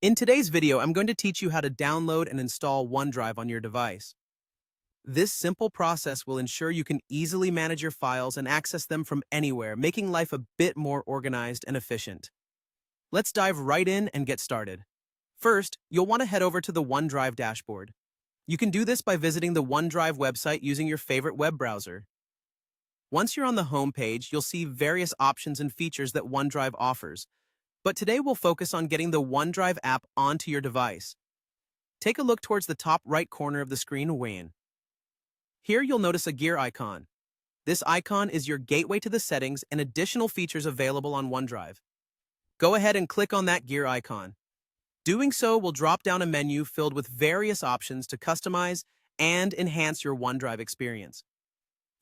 In today's video, I'm going to teach you how to download and install OneDrive on your device. This simple process will ensure you can easily manage your files and access them from anywhere, making life a bit more organized and efficient. Let's dive right in and get started. First, you'll want to head over to the OneDrive dashboard. You can do this by visiting the OneDrive website using your favorite web browser. Once you're on the home page, you'll see various options and features that OneDrive offers. But today we'll focus on getting the OneDrive app onto your device. Take a look towards the top right corner of the screen when. Here you'll notice a gear icon. This icon is your gateway to the settings and additional features available on OneDrive. Go ahead and click on that gear icon. Doing so will drop down a menu filled with various options to customize and enhance your OneDrive experience.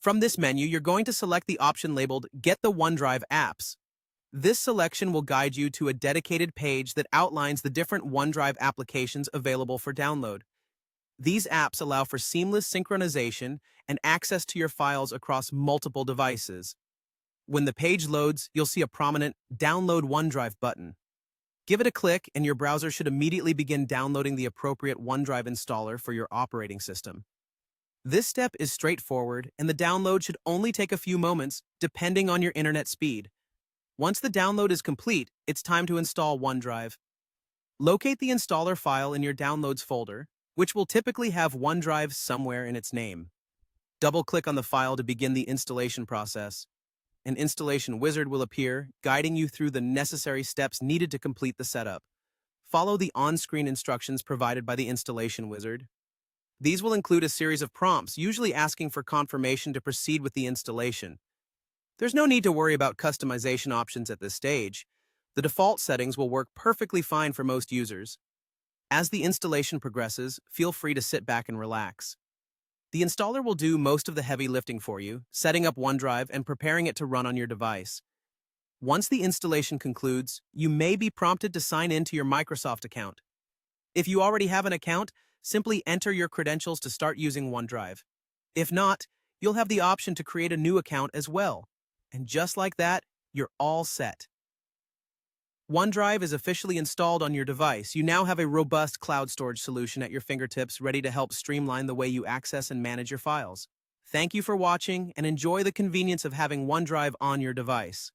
From this menu, you're going to select the option labeled Get the OneDrive Apps. This selection will guide you to a dedicated page that outlines the different OneDrive applications available for download. These apps allow for seamless synchronization and access to your files across multiple devices. When the page loads, you'll see a prominent Download OneDrive button. Give it a click and your browser should immediately begin downloading the appropriate OneDrive installer for your operating system. This step is straightforward and the download should only take a few moments depending on your internet speed. Once the download is complete, it's time to install OneDrive. Locate the installer file in your Downloads folder, which will typically have OneDrive somewhere in its name. Double-click on the file to begin the installation process. An installation wizard will appear, guiding you through the necessary steps needed to complete the setup. Follow the on-screen instructions provided by the installation wizard. These will include a series of prompts, usually asking for confirmation to proceed with the installation. There's no need to worry about customization options at this stage. The default settings will work perfectly fine for most users. As the installation progresses, feel free to sit back and relax. The installer will do most of the heavy lifting for you, setting up OneDrive and preparing it to run on your device. Once the installation concludes, you may be prompted to sign in to your Microsoft account. If you already have an account, simply enter your credentials to start using OneDrive. If not, you'll have the option to create a new account as well. And just like that, you're all set. OneDrive is officially installed on your device. You now have a robust cloud storage solution at your fingertips, ready to help streamline the way you access and manage your files. Thank you for watching, and enjoy the convenience of having OneDrive on your device.